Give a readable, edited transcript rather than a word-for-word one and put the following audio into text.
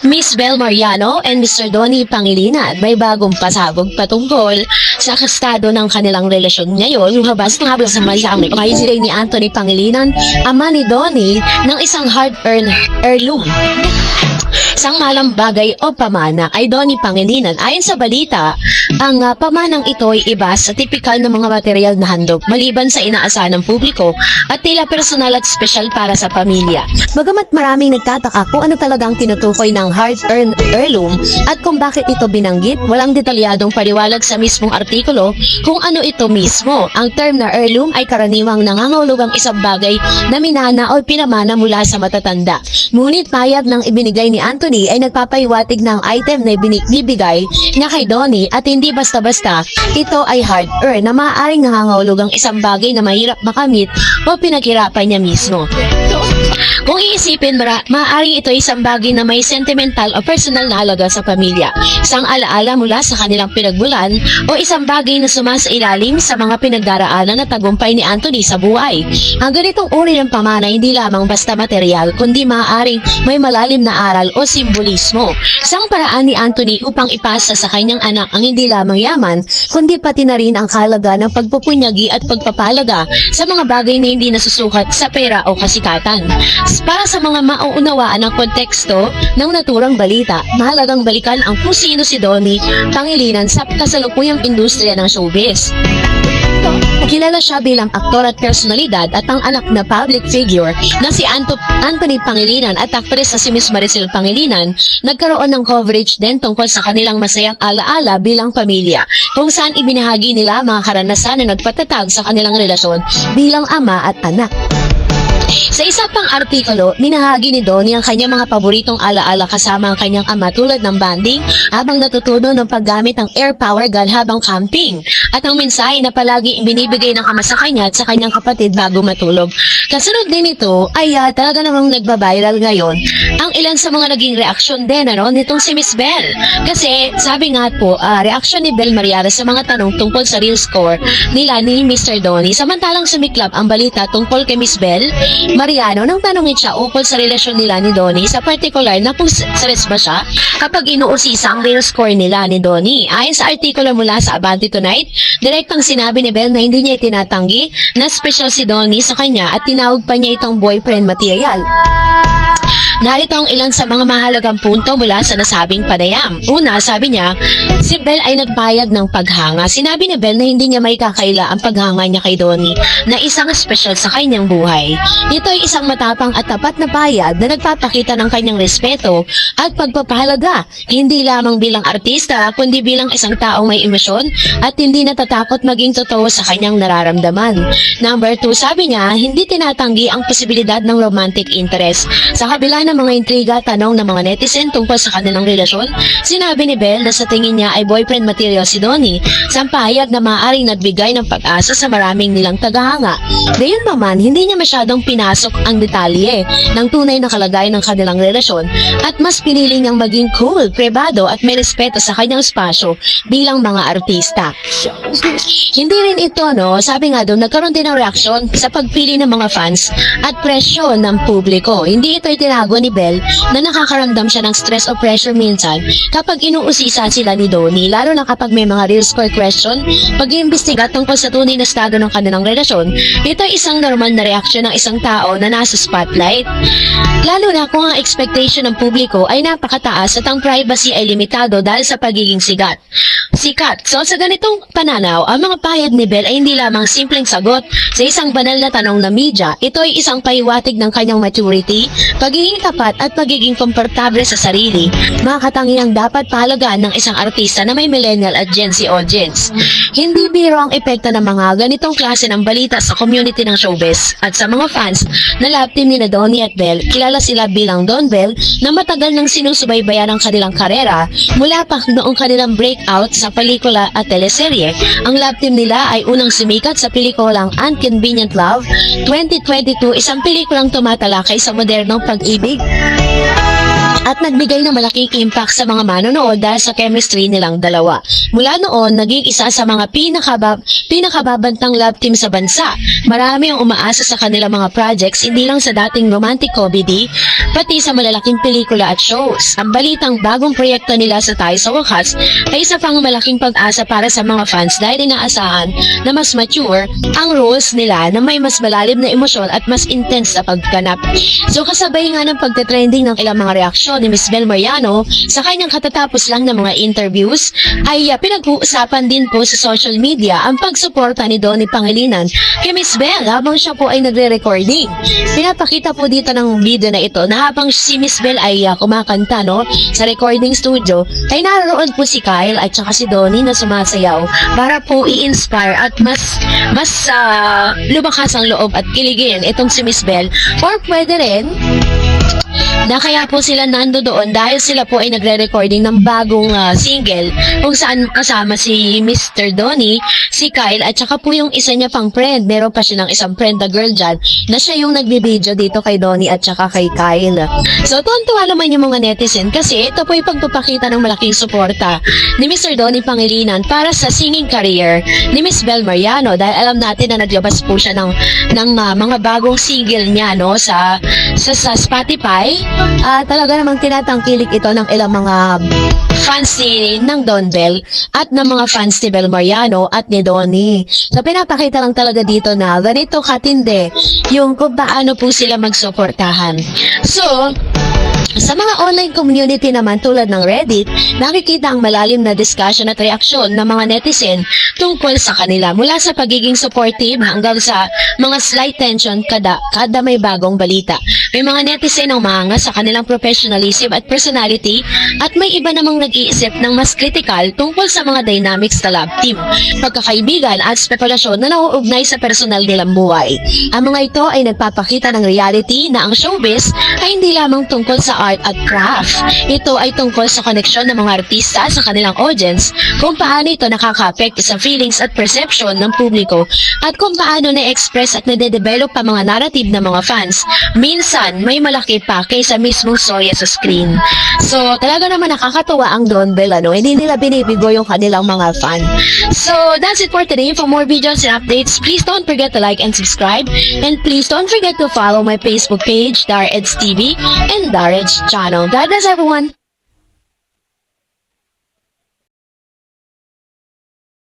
Miss Bel Mariano and Mr. Donnie Pangilinan may bagong pasabog patungkol sa estado ng kanilang relasyon ngayon. Lumabas nga sa maliang pagkakasira ni Anthony Pangilinan, ama ni Donnie, ng isang hard-earned heirloom. Isang malang bagay o pamana ay Donnie Pangilinan. Ayon sa balita, ang pamanang ito ay iba sa tipikal na mga material na handog maliban sa inaasahan ng publiko at tila personal at special para sa pamilya. Bagamat maraming nagtataka kung ano talagang tinutukoy ng hard-earned heirloom at kung bakit ito binanggit, walang detalyadong paliwanag sa mismong artikulo kung ano ito mismo. Ang term na heirloom ay karaniwang nangangahulugang isang bagay na minana o pinamana mula sa matatanda. Ngunit payag ng ibinigay ni Anthony ay nagpapahiwatig ng item na ibinibigay niya kay Donnie at hindi basta-basta ito ay hard-earned na maaaring nangangahulugang isang bagay na mahirap makamit o pinaghirapan niya mismo. Kung iisipin, maaaring ito ay isang bagay na may sentimental o personal na halaga sa pamilya, isang alaala mula sa kanilang pinagmulan o isang bagay na sumasailalim sa mga pinagdaraanan na tagumpay ni Anthony sa buhay. Ang ganitong uri ng pamana hindi lamang basta material, kundi maaaring may malalim na aral o simbolismo. Isang paraan ni Anthony upang ipasa sa kanyang anak ang hindi lamang yaman, kundi pati na rin ang kahalaga ng pagpupunyagi at pagpapalaga sa mga bagay na hindi nasusukat sa pera o kasikatan. Para sa mga mauunawaan ng konteksto ng naturang balita, mahalagang balikan ang kung sino si Donnie Pangilinan sa kasalukuyang industriya ng showbiz. Kilala siya bilang aktor at personalidad at ang anak na public figure na si Anthony Pangilinan at actress na si Miss Maricel Pangilinan nagkaroon ng coverage din tungkol sa kanilang masayang alaala bilang pamilya, kung saan ibinahagi nila mga karanasan na nagpatatag sa kanilang relasyon bilang ama at anak. Sa isa pang artikulo, minahagi ni Donnie ang kanyang mga paboritong alaala kasama ang kanyang ama tulad ng banding habang natutunan ng paggamit ng air power gun habang camping at ang mensahe na palagi ibinibigay ng ama sa kanya at sa kanyang kapatid bago matulog. Kasunod din ito ay talaga namang nagbabiral ngayon ang ilan sa mga naging reaksyon din nitong si Miss Bel. Kasi sabi nga po, reaksyon ni Bel Mariano sa mga tanong tungkol sa real score nila ni Mr. Donnie. Samantalang sumiklab ang balita tungkol kay Miss Bel Mariano nang tanongin siya ukol sa relasyon nila ni Donnie, sa particular na kung stress ba siya kapag inuusisa ang real score nila ni Donnie. Ayon sa artikulo mula sa Abante Tonight, direktang sinabi ni Bel na hindi niya itinatanggi na special si Donnie sa kanya at tinawag pa niya itong boyfriend material. Narito ang ilan sa mga mahalagang punto mula sa nasabing panayam. Una, sabi niya, si Bel ay nagbayad ng paghanga. Sinabi ni Bel na hindi niya may kakaila ang paghanga niya kay Donnie na isang special sa kanyang buhay. Ito ay isang matapang at tapat na bayad na nagpapakita ng kanyang respeto at pagpapahalaga, hindi lamang bilang artista, kundi bilang isang taong may emosyon at hindi natatakot maging totoo sa kanyang nararamdaman. Number 2, sabi niya, hindi tinatanggi ang posibilidad ng romantic interest. Sa kabila ng mga intriga, tanong ng mga netizen tungkol sa kanilang relasyon, sinabi ni Bel na sa tingin niya ay boyfriend material si Donnie, sampahayag na maaaring nagbigay ng pag-asa sa maraming nilang tagahanga. Gayunpaman, hindi niya masyadong pinasok ang detalye ng tunay na kalagayan ng kanilang relasyon at mas pinili niyang maging cool, privado at may respeto sa kanyang espasyo bilang mga artista. Hindi rin ito, sabi nga doon, nagkaroon din ng reaksyon sa pagpili ng mga fans at presyon ng publiko. Hindi ito itinago ni Bel na nakakaramdam siya ng stress o pressure minsan kapag inuusisa sila ni Donnie, lalo na kapag may mga real score question, pag-iimbestiga tungkol sa tunay na estado ng kanilang relasyon. Ito ay isang normal na reaksyon ng isang tao na nasa spotlight, lalo na kung ang expectation ng publiko ay napakataas at ang privacy ay limitado dahil sa pagiging sikat. So sa ganitong pananaw, ang mga pahayag ni Bel ay hindi lamang simpleng sagot sa isang banal na tanong na media. Ito ay isang pahiwatig ng kanyang maturity, pagiging tapat at pagiging komportable sa sarili, mga katangiang dapat pahalagaan ng isang artista na may millennial at Gen Z audience. Hindi biro ang epekto ng mga ganitong klase ng balita sa community ng showbiz at sa mga fans na love team ni Donnie at Bel. Kilala sila bilang Don Bel na matagal nang sinusubaybayan ang kanilang karera mula pa noong kanilang breakout sa pelikula at teleserye. Ang love team nila ay unang sumikat sa pelikulang Inconvenient Love 2022, isang pelikulang tumatalakay sa modernong pag-ibig at nagbigay ng malaking impact sa mga manonood dahil sa chemistry nilang dalawa. Mula noon, naging isa sa mga pinakababantang love team sa bansa. Marami ang umaasa sa kanilang mga projects, hindi lang sa dating romantic comedy, pati sa malalaking pelikula at shows. Ang balitang bagong proyekto nila sa Tayo sa Wakas ay isa pang malaking pag-asa para sa mga fans dahil inaasahan na mas mature ang roles nila na may mas malalim na emosyon at mas intense na pagganap. So kasabay nga ng pagte-trending ng ilang mga reaksyon ni Miss Bel Mariano sa kanyang katatapos lang ng mga interviews, ay pinag-uusapan din po sa social media ang pagsuporta ni Donnie Pangilinan kay Miss Bel habang siya po ay nagre-recording. Pinapakita po dito ng video na ito na habang si Miss Bel ay kumakanta sa recording studio, ay naroon po si Kyle at saka si Donnie na sumasayaw para po i-inspire at mas lumakas ang loob at kiligin itong si Miss Bel, or pwede rin na kaya po sila nando doon dahil sila po ay nagre-recording ng bagong single kung saan kasama si Mr. Donnie, si Kyle at saka po yung isa niya pang friend. Meron pa siya ng isang friend na girl dyan na siya yung nagbibideo dito kay Donnie at saka kay Kyle. So tuwan-tuwa naman yung mga netizen kasi ito po yung pagpapakita ng malaking suporta ni Mr. Donnie Pangilinan para sa singing career ni Miss Bel Mariano dahil alam natin na naglabas po siya ng mga bagong single niya sa Spotify. Talaga namang tinatangkilik ito ng ilang mga fans ng Don Bel at ng mga fans ni Bel Mariano at ni Donnie. So pinapakita lang talaga dito na ganito katindi yung kung paano po sila magsuportahan. So sa mga online community naman tulad ng Reddit, nakikita ang malalim na discussion at reaksyon ng mga netizen tungkol sa kanila mula sa pagiging supportive hanggang sa mga slight tension kada may bagong balita. May mga netizen ang mahanga sa kanilang professionalism at personality at may iba namang nag-iisip ng mas critical tungkol sa mga dynamics sa love team, pagkakaibigan at spekulasyon na nauugnay sa personal nilang buhay. Ang mga ito ay nagpapakita ng reality na ang showbiz ay hindi lamang tungkol sa art at craft. Ito ay tungkol sa koneksyon ng mga artista sa kanilang audience, kung paano ito nakaka-apekto sa feelings at perception ng publiko, at kung paano na-express at nade-develop pa mga narrative ng mga fans. Minsan, may malaki pa kaysa mismong storya sa screen. So, talaga naman nakakatuwa ang Don Bel, hindi nila binibigo yung kanilang mga fan. So, that's it for today. For more videos and updates, please don't forget to like and subscribe, and please don't forget to follow my Facebook page, Dareds TV, and Dareds channel. God bless everyone!